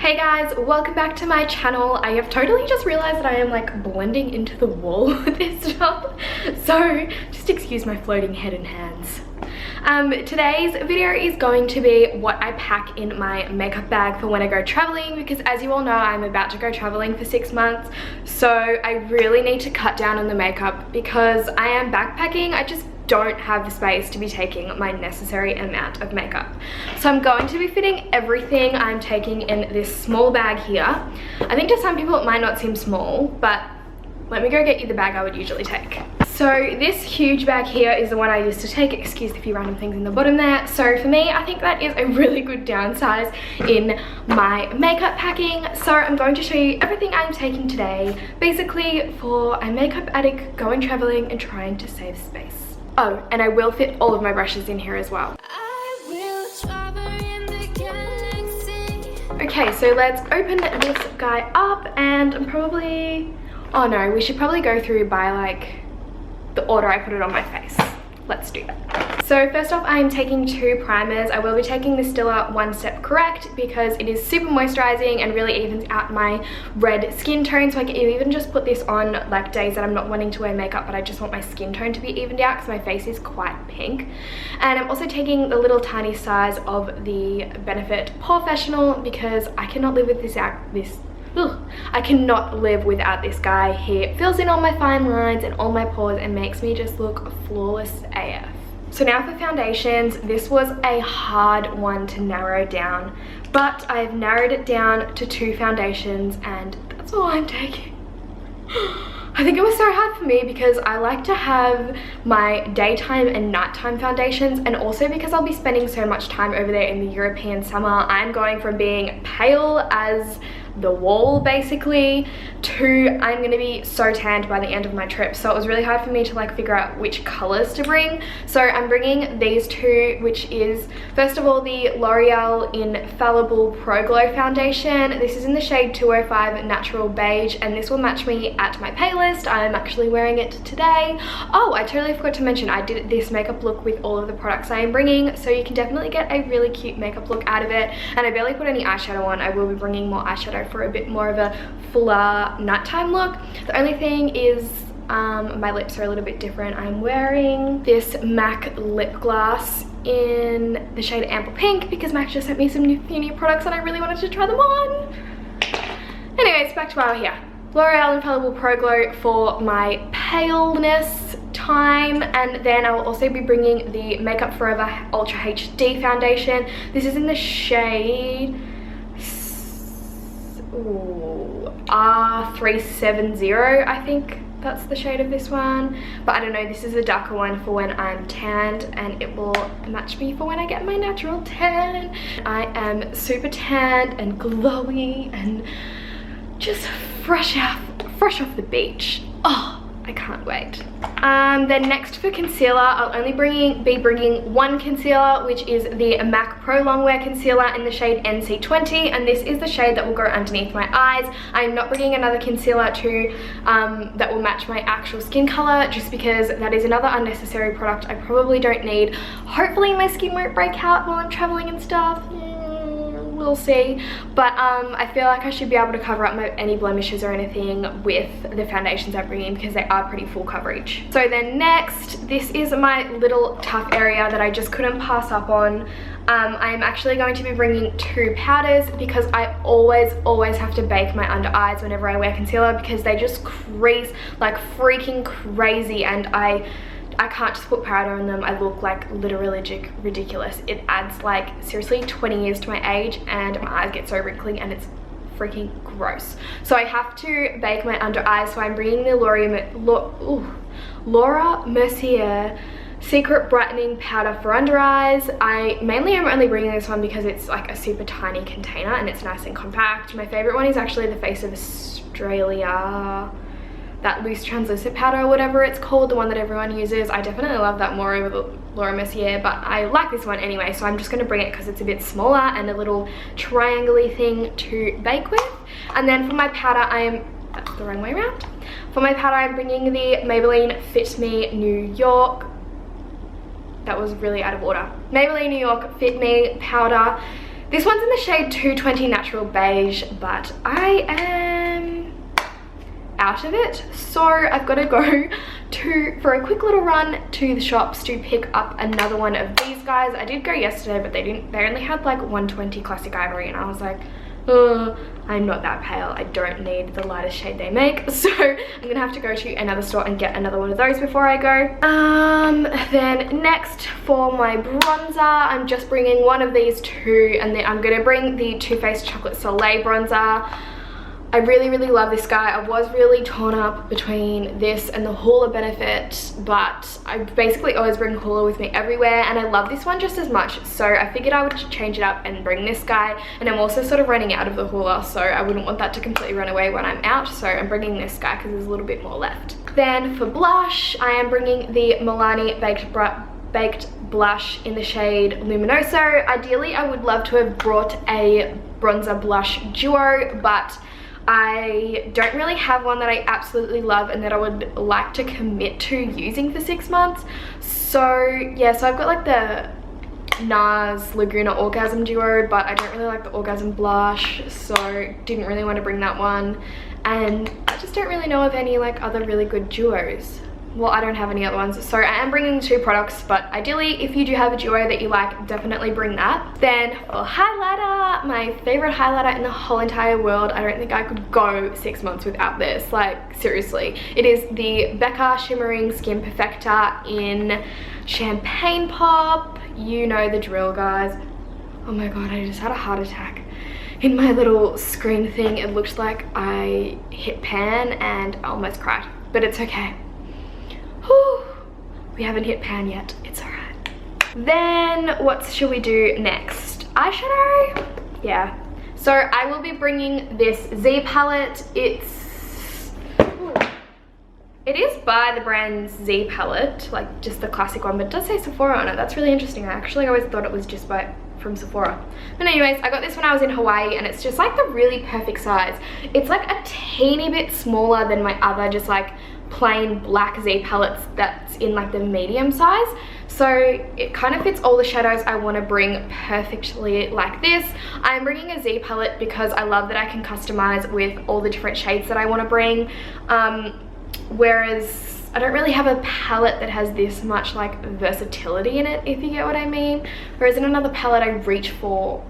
Hey guys, welcome back to my channel. I have totally just realized that I am like blending into the wall with this stuff, so just excuse my floating head and hands. Today's video is going to be what I pack in my makeup bag for when I go traveling, because as you all know, I'm about to go traveling for 6 months, so I really need to cut down on the makeup because I am backpacking. I just don't have the space to be taking my necessary amount of makeup. So I'm going to be fitting everything I'm taking in this small bag here. I think to some people it might not seem small, but let me go get you the bag I would usually take. So this huge bag here is the one I used to take. Excuse the few random things in the bottom there. So for me, I think that is a really good downsize in my makeup packing. So I'm going to show you everything I'm taking today, basically for a makeup addict going traveling and trying to save space. Oh, and I will fit all of my brushes in here as well. Okay, so let's open this guy up, and I'm probably... oh no, we should probably go through by like the order I put it on my face. Let's do that. So first off, I'm taking 2 primers. I will be taking the Stila One Step Correct because it is super moisturizing and really evens out my red skin tone. So I can even just put this on like days that I'm not wanting to wear makeup, but I just want my skin tone to be evened out because my face is quite pink. And I'm also taking the little tiny size of the Benefit Professional because I cannot live with I cannot live without this guy. He fills in all my fine lines and all my pores and makes me just look flawless AF. So now for foundations, this was a hard one to narrow down, but I've narrowed it down to 2 foundations and that's all I'm taking. I think it was so hard for me because I like to have my daytime and nighttime foundations, and also because I'll be spending so much time over there in the European summer. I'm going from being pale as the wall basically to I'm going to be so tanned by the end of my trip, so it was really hard for me to like figure out which colors to bring. So I'm bringing these 2, which is first of all the L'Oreal Infallible Pro Glow foundation. This is in the shade 205 Natural Beige, and this will match me at my palest. I'm actually wearing it today. Oh, I totally forgot to mention I did this makeup look with all of the products I am bringing, so you can definitely get a really cute makeup look out of it. And I barely put any eyeshadow on. I will be bringing more eyeshadow for a bit more of a fuller nighttime look. The only thing is my lips are a little bit different. I'm wearing this MAC lip gloss in the shade Ample Pink because Mac just sent me some new products and I really wanted to try them on. Anyways, back to why we're here. L'Oreal Infallible Pro Glow for my paleness time, and then I will also be bringing the Makeup Forever Ultra HD foundation. This is in the shade R370, I think that's the shade of this one, but I don't know, this is a darker one for when I'm tanned, and it will match me for when I get my natural tan. I am super tanned and glowy and just fresh off the beach. Oh, I can't wait. Then next for concealer, I'll only be bringing 1 concealer, which is the MAC Pro Longwear Concealer in the shade NC20, and this is the shade that will go underneath my eyes. I'm not bringing another concealer that will match my actual skin color, just because that is another unnecessary product I probably don't need. Hopefully my skin won't break out while I'm traveling and stuff. We'll see, but I feel like I should be able to cover up any blemishes or anything with the foundations I'm bringing because they are pretty full coverage. So then next, this is my little tough area that I just couldn't pass up on. I'm actually going to be bringing 2 powders because I always have to bake my under eyes whenever I wear concealer because they just crease like freaking crazy, and I can't just put powder on them. I look like literally ridiculous. It adds like seriously 20 years to my age, and my eyes get so wrinkly and it's freaking gross. So I have to bake my under eyes, so I'm bringing the Laura Mercier Secret Brightening Powder for under eyes. I mainly am only bringing this one because it's like a super tiny container and it's nice and compact. My favorite one is actually the Face of Australia, that loose translucent powder or whatever it's called, the one that everyone uses. I definitely love that more over the Laura Mercier, but I like this one anyway, so I'm just going to bring it because it's a bit smaller and a little triangle-y thing to bake with. And then for my powder, that's the wrong way around. For my powder, I'm bringing the Maybelline Fit Me New York. That was really out of order. Maybelline New York Fit Me powder. This one's in the shade 220 Natural Beige, but I am out of it, so I've got to go for a quick little run to the shops to pick up another one of these guys. I did go yesterday, but they only had like 120 Classic Ivory, and I was like, I'm not that pale, I don't need the lightest shade they make, so I'm gonna have to go to another store and get another one of those before I go. Then next for my bronzer, I'm just bringing one of these two, and then I'm gonna bring the Too Faced Chocolate Soleil bronzer. I really love this guy. I was really torn up between this and the Hoola Benefit, but I basically always bring Hoola with me everywhere, and I love this one just as much, so I figured I would change it up and bring this guy. And I'm also sort of running out of the Hoola, so I wouldn't want that to completely run away when I'm out, so I'm bringing this guy because there's a little bit more left. Then for blush, I am bringing the Milani Baked Blush in the shade Luminoso. Ideally, I would love to have brought a bronzer blush duo, but I don't really have one that I absolutely love and that I would like to commit to using for 6 months. So yeah, so I've got like the NARS Laguna Orgasm Duo, but I don't really like the Orgasm Blush, so didn't really want to bring that one. And I just don't really know of any like other really good duos. Well, I don't have any other ones, so I am bringing 2 products, but ideally if you do have a duo that you like, definitely bring that. Then for highlighter, my favorite highlighter in the whole entire world, I don't think I could go 6 months without this, like seriously. It is the Becca Shimmering Skin Perfector in Champagne Pop. You know the drill, guys. Oh my god, I just had a heart attack. In my little screen thing, it looked like I hit pan and I almost cried, but it's okay. Whew. We haven't hit pan yet, it's alright. Then what should we do next? Eyeshadow? Yeah. So I will be bringing this Z palette. It is by the brand Z palette, like just the classic one, but it does say Sephora on it. That's really interesting. I actually always thought it was just from Sephora. But anyways, I got this when I was in Hawaii, and it's just like the really perfect size. It's like a teeny bit smaller than my other just like plain black Z palettes that's in like the medium size, so it kind of fits all the shadows I want to bring perfectly like this. I'm bringing a Z palette because I love that I can customize with all the different shades that I want to bring, whereas I don't really have a palette that has this much like versatility in it, if you get what I mean. Whereas in another palette I reach for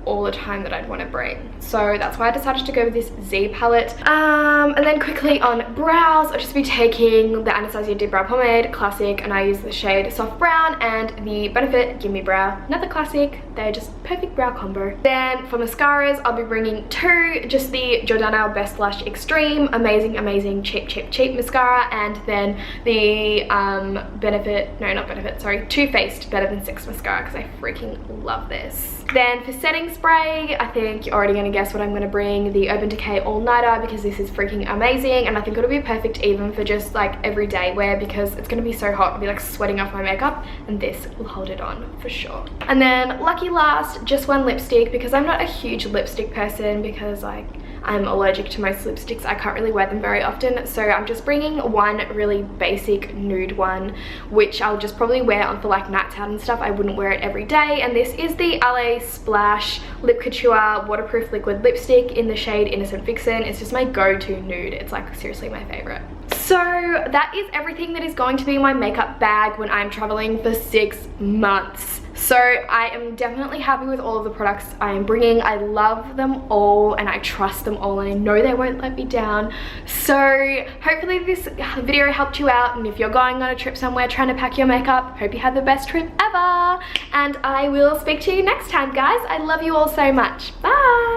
all the time that I'd want to bring, so that's why I decided to go with this Z palette. And then quickly on brows, I'll just be taking the Anastasia Dip Brow Pomade Classic, and I use the shade Soft Brown, and the Benefit Gimme Brow, another classic. They're just perfect brow combo. Then for mascaras, I'll be bringing 2, just the Jordana Best Lash Extreme, amazing cheap mascara, and then the Too Faced Better Than Sex mascara, because I freaking love this. Then for setting spray, I think you're already going to guess what I'm going to bring, the Urban Decay All Nighter, because this is freaking amazing, and I think it'll be perfect even for just like everyday wear, because it's going to be so hot, I'll be like sweating off my makeup, and this will hold it on for sure. And then lucky last, just one lipstick, because I'm not a huge lipstick person, because like I'm allergic to most lipsticks. I can't really wear them very often, so I'm just bringing one really basic nude one, which I'll just probably wear on for like nights out and stuff. I wouldn't wear it every day, and this is the LA Splash Lip Couture Waterproof Liquid Lipstick in the shade Innocent Vixen. It's just my go-to nude. It's like seriously my favorite. So that is everything that is going to be in my makeup bag when I'm traveling for 6 months. So I am definitely happy with all of the products I am bringing. I love them all and I trust them all, and I know they won't let me down. So hopefully this video helped you out, and if you're going on a trip somewhere trying to pack your makeup, hope you have the best trip ever, and I will speak to you next time, guys. I love you all so much. Bye.